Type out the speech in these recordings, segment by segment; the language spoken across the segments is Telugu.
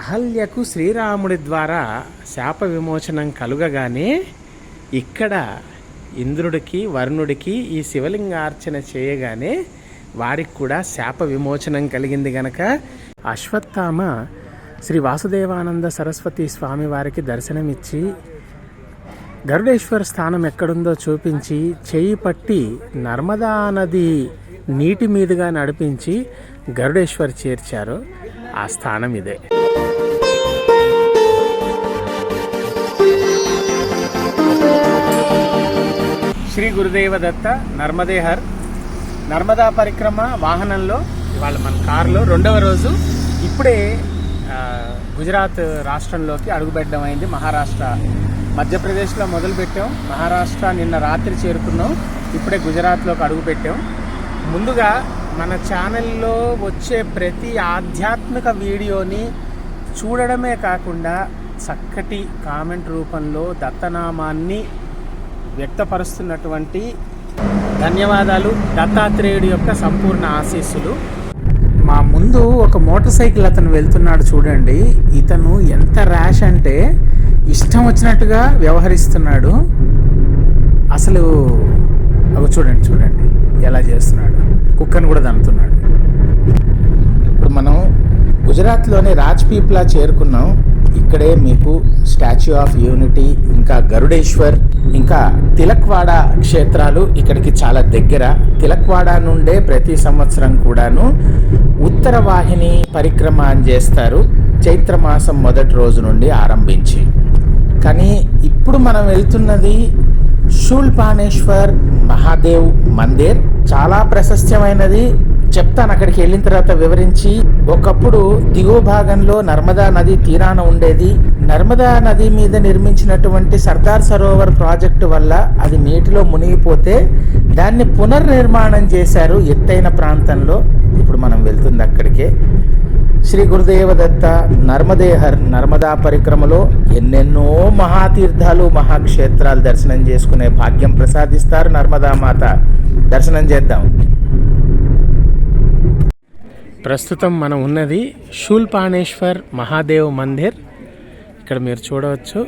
అహల్యకు శ్రీరాముడి ద్వారా శాప విమోచనం కలుగగానే ఇక్కడ ఇంద్రుడికి వరుణుడికి ఈ శివలింగార్చన చేయగానే వారికి కూడా శాప విమోచనం కలిగింది గనక అశ్వత్థామ శ్రీ వాసుదేవానంద సరస్వతి స్వామి వారికి దర్శనమిచ్చి గరుడేశ్వర స్థానం ఎక్కడుందో చూపించి చేయి పట్టి నర్మదా నది నీటి మీదుగా నడిపించి గరుడేశ్వర్ చేర్చారు. ఆ స్థానం ఇదే. శ్రీ గురుదేవ దత్త నర్మదేహర్ నర్మదా పరిక్రమ వాహనంలో ఇవాళ మన కారులో 2వ రోజు. ఇప్పుడే గుజరాత్ రాష్ట్రంలోకి అడుగుపెట్టడం అయింది. మహారాష్ట్ర, మధ్యప్రదేశ్లో మొదలుపెట్టాం, మహారాష్ట్ర నిన్న రాత్రి చేరుకున్నాం, ఇప్పుడే గుజరాత్లోకి అడుగుపెట్టాం. ముందుగా మన ఛానల్లో వచ్చే ప్రతి ఆధ్యాత్మిక వీడియోని చూడడమే కాకుండా చక్కటి కామెంట్ రూపంలో దత్తనామాన్ని వ్యక్తపరుస్తున్నటువంటి ధన్యవాదాలు. దత్తాత్రేయుడి యొక్క సంపూర్ణ ఆశీస్సులు. మా ముందు ఒక మోటార్ సైకిల్ అతను వెళ్తున్నాడు చూడండి. ఇతను ఎంత ర్యాష్ అంటే ఇష్టం వచ్చినట్టుగా వ్యవహరిస్తున్నాడు. అసలు అవి చూడండి ఎలా చేస్తున్నాడు. కుక్కను కూడా దంతున్నాడు. ఇప్పుడు మనం గుజరాత్లోని రాజ్పీప్లా చేరుకున్నాం. ఇక్కడే మీకు స్టాచ్యూ ఆఫ్ యూనిటీ, ఇంకా గరుడేశ్వర్, ఇంకా తిలక్వాడ క్షేత్రాలు ఇక్కడికి చాలా దగ్గర. తిలక్వాడ నుండే ప్రతి సంవత్సరం కూడాను ఉత్తర వాహిని పరిక్రమ అని చేస్తారు, చైత్రమాసం మొదటి రోజు నుండి ఆరంభించి. కానీ ఇప్పుడు మనం వెళ్తున్నది శూల్పాణేశ్వర్ మహాదేవ్ మందిర్. చాలా ప్రశస్త్యమైనది, చెప్తాను అక్కడికి వెళ్ళిన తర్వాత వివరించి. ఒకప్పుడు దిగువ భాగంలో నర్మదా నది తీరాన ఉండేది. నర్మదా నది మీద నిర్మించినటువంటి సర్దార్ సరోవర్ ప్రాజెక్టు వల్ల అది నీటిలో మునిగిపోతే దాన్ని పునర్నిర్మాణం చేశారు ఎత్తైన ప్రాంతంలో. ఇప్పుడు మనం వెళ్తుంది అక్కడికే. శ్రీ గురుదేవ దత్త నర్మదేహర్ నర్మదా పరిక్రమలో ఎన్నెన్నో మహాతీర్థాలు, మహాక్షేత్రాలు దర్శనం చేసుకునే భాగ్యం ప్రసాదిస్తారు నర్మదా మాత. దర్శనం చేద్దాం. ప్రస్తుతం మనం ఉన్నది శూల్పాణేశ్వర్ మహాదేవ్ మందిర్. ఇక్కడ మీరు చూడవచ్చు,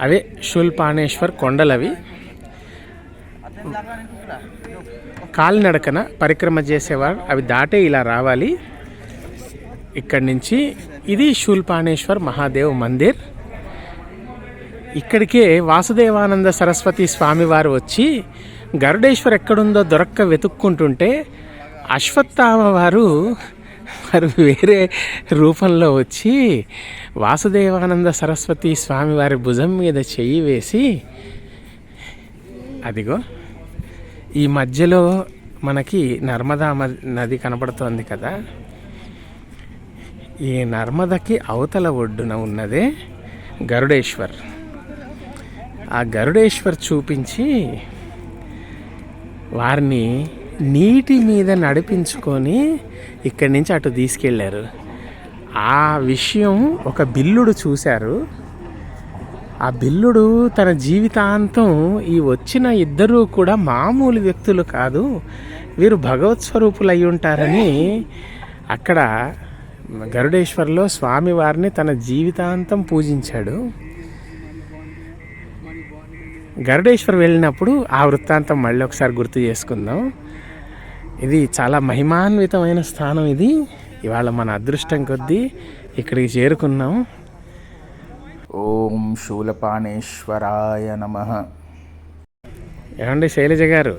అవే శూల్పాణేశ్వర్ కొండలవి. కాలినడకన పరిక్రమ చేసేవారు అవి దాటే ఇలా రావాలి. ఇక్కడి నుంచి ఇది శూల్పాణేశ్వర్ మహాదేవ్ మందిర్. ఇక్కడికే వాసుదేవానంద సరస్వతి స్వామివారు వచ్చి గరుడేశ్వర్ ఎక్కడుందో దొరక్క వెతుక్కుంటుంటే అశ్వత్థామ వారు వేరే రూపంలో వచ్చి వాసుదేవానంద సరస్వతి స్వామివారి భుజం మీద చెయ్యి వేసి, అదిగో ఈ మధ్యలో మనకి నర్మదా నది కనబడుతోంది కదా, ఈ నర్మదకి అవతల ఒడ్డున ఉన్నదే గరుడేశ్వర్. ఆ గరుడేశ్వర్ చూపించి వారిని నీటి మీద నడిపించుకొని ఇక్కడి నుంచి అటు తీసుకెళ్ళారు. ఆ విషయం ఒక బిల్లుడు చూశారు. ఆ బిల్లుడు తన జీవితాంతం ఈ వచ్చిన ఇద్దరూ కూడా మామూలు వ్యక్తులు కాదు, వీరు భగవత్ స్వరూపులు అయి ఉంటారని అక్కడ గరుడేశ్వర్లో స్వామివారిని తన జీవితాంతం పూజించాడు. గరుడేశ్వర్ వెళ్ళినప్పుడు ఆ వృత్తాంతం మళ్ళీ ఒకసారి గుర్తు చేసుకుందాం. ఇది చాలా మహిమాన్వితమైన స్థానం. ఇది ఇవాళ మన అదృష్టం కొద్దీ ఇక్కడికి చేరుకున్నాం. ఓం శూలపాణేశ్వరాయ నమః. ఏమండి శైలజ గారు,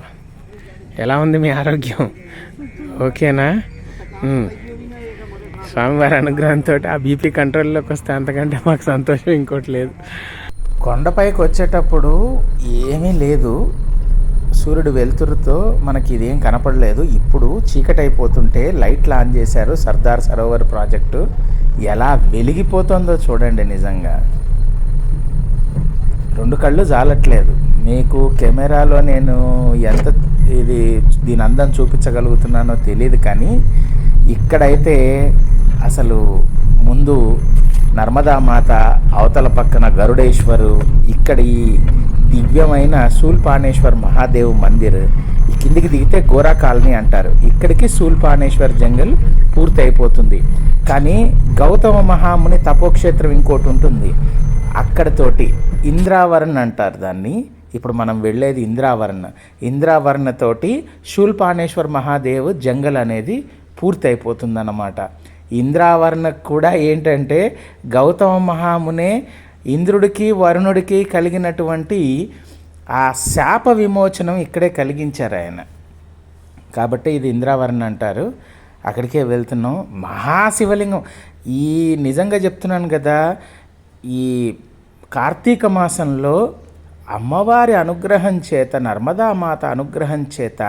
ఎలా ఉంది మీ ఆరోగ్యం? ఓకేనా? స్వామివారి అనుగ్రహంతో ఆ బీపీ కంట్రోల్లోకి వస్తే అంతకంటే మాకు సంతోషం ఇంకోటి లేదు. కొండపైకి వచ్చేటప్పుడు ఏమీ లేదు, సూర్యుడు వెలుతురుతో మనకి ఇదేం కనపడలేదు. ఇప్పుడు చీకటి అయిపోతుంటే లైట్లు ఆన్ చేశారు. సర్దార్ సరోవర్ ప్రాజెక్టు ఎలా వెలిగిపోతుందో చూడండి. నిజంగా 2 కళ్ళు జాలట్లేదు. మీకు కెమెరాలో నేను ఎంత దీని అందం చూపించగలుగుతున్నానో తెలియదు, కానీ ఇక్కడైతే అసలు ముందు నర్మదా మాత, అవతల పక్కన గరుడేశ్వరు, ఇక్కడ ఈ దివ్యమైన శూల్పాణేశ్వర్ మహాదేవ్ మందిర్. ఇక కిందికి దిగితే గోరా కాలనీ అంటారు. ఇక్కడికి శూల్పానేశ్వర్ జంగల్ పూర్తి అయిపోతుంది. కానీ గౌతమ మహాముని తపోక్షేత్రం ఇంకోటి ఉంటుంది, అక్కడతోటి ఇంద్రావరణ్ అంటారు దాన్ని. ఇప్పుడు మనం వెళ్ళేది ఇంద్రావరణతోటి శూల్పానేశ్వర్ మహాదేవ్ జంగల్ అనేది పూర్తి అయిపోతుందన్నమాట. ఇంద్రావరణకు కూడా ఏంటంటే గౌతమ మహామునే ఇంద్రుడికి వరుణుడికి కలిగినటువంటి ఆ శాప విమోచనం ఇక్కడే కలిగించారు ఆయన. కాబట్టి ఇది ఇంద్రావరణ అంటారు. అక్కడికే వెళ్తున్నాం. మహాశివలింగం ఈ నిజంగా చెప్తున్నాను కదా, ఈ కార్తీక మాసంలో అమ్మవారి అనుగ్రహం చేత, నర్మదామాత అనుగ్రహం చేత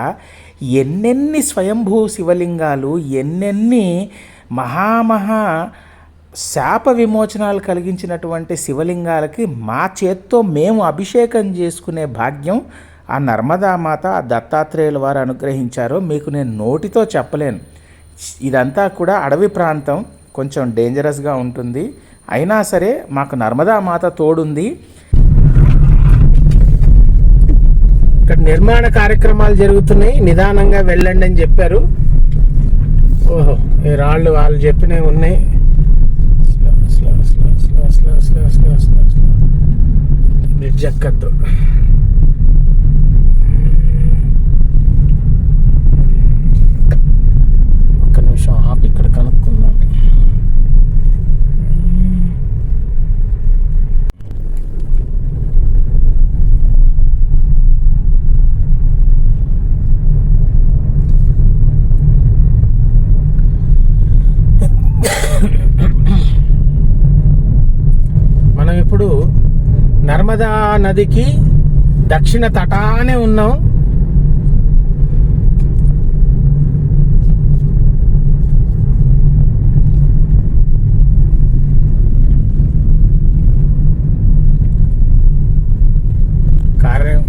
ఎన్నెన్ని స్వయంభూ శివలింగాలు, ఎన్నెన్ని మహామహా శాప విమోచనాలు కలిగించినటువంటి శివలింగాలకి మా చేత్తో మేము అభిషేకం చేసుకునే భాగ్యం ఆ నర్మదామాత, ఆ దత్తాత్రేయుల వారు అనుగ్రహించారో మీకు నేను నోటితో చెప్పలేను. ఇదంతా కూడా అడవి ప్రాంతం, కొంచెం డేంజరస్గా ఉంటుంది. అయినా సరే మాకు నర్మదామాత తోడుంది. ఇక్కడ నిర్మాణ కార్యక్రమాలు జరుగుతున్నాయి, నిదానంగా వెళ్ళండి అని చెప్పారు. ఓహో, ఈ రాళ్ళు వాళ్ళు చెప్పినవి ఉన్నాయి. బ్రిడ్జ్ ఎక్కద్దు. ఒక్క నిమిషం ఆపి ఇక్కడ కనుక్కుందాం. మనం ఇప్పుడు నర్మదా నదికి దక్షిణ తటానే ఉన్నాం. కార్యం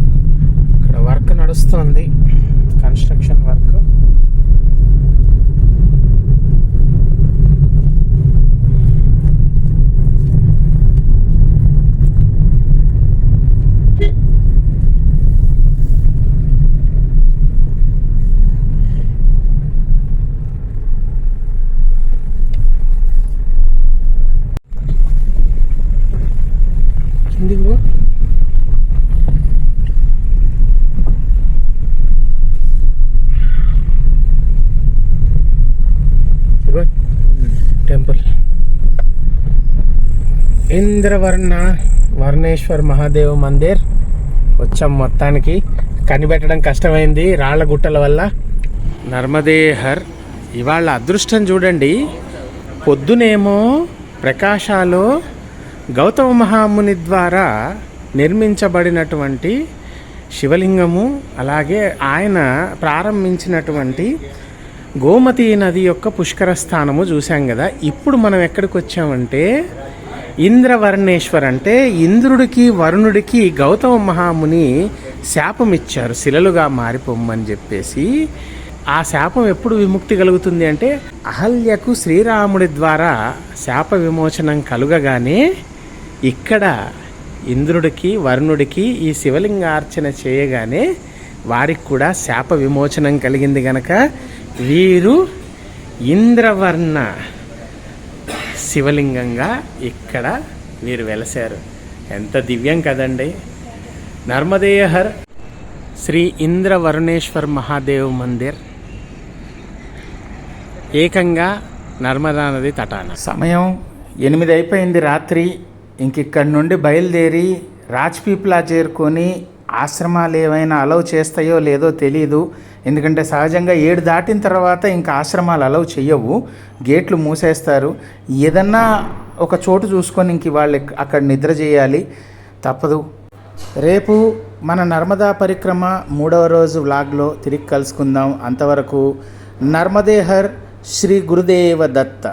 ఇక్కడ వర్క్ నడుస్తుంది, construction work. Temple Varneshwar Mahadev Mandir వచ్చాం. మొత్తానికి కనిపెట్టడం కష్టమైంది రాళ్ల గుట్టల వల్ల. నర్మదేహర్ ఇవాళ అదృష్టం చూడండి. పొద్దునేమో ప్రకాశాలో గౌతమ మహాముని ద్వారా నిర్మించబడినటువంటి శివలింగము, అలాగే ఆయన ప్రారంభించినటువంటి గోమతి నది యొక్క పుష్కర స్థానము చూసాం కదా. ఇప్పుడు మనం ఎక్కడికి వచ్చామంటే ఇంద్రవర్ణేశ్వర్, అంటే ఇంద్రుడికి వరుణుడికి గౌతమ మహాముని శాపం ఇచ్చారు శిలలుగా మారిపోమ్మని చెప్పేసి. ఆ శాపం ఎప్పుడు విముక్తి కలుగుతుంది అంటే అహల్యకు శ్రీరాముడి ద్వారా శాప విమోచనం కలుగగానే ఇక్కడ ఇంద్రుడికి వరుణుడికి ఈ శివలింగార్చన చేయగానే వారికి కూడా శాప విమోచనం కలిగింది గనక వీరు ఇంద్రవర్ణ శివలింగంగా ఇక్కడ వీరు వెలసారు. ఎంత దివ్యం కదండి. నర్మదేహర్ శ్రీ ఇంద్రవరుణేశ్వర్ మహాదేవ్ మందిర్ ఏకంగా నర్మదా నది తటాన. సమయం 8 అయిపోయింది రాత్రి. ఇంకిక్కడి నుండి బయలుదేరి రాజ్పీప్లా చేరుకొని ఆశ్రమాలు ఏమైనా అలౌ చేస్తాయో లేదో తెలీదు. ఎందుకంటే సహజంగా 7 దాటిన తర్వాత ఇంకా ఆశ్రమాలు అలౌ చెయ్యవు, గేట్లు మూసేస్తారు. ఏదన్నా ఒక చోటు చూసుకొని ఇంక వాళ్ళు అక్కడ నిద్ర చేయాలి, తప్పదు. రేపు మన నర్మదా పరిక్రమ 3వ రోజు వ్లాగ్లో తిరిగి కలుసుకుందాం. అంతవరకు నర్మదేహర్ శ్రీ గురుదేవ దత్త.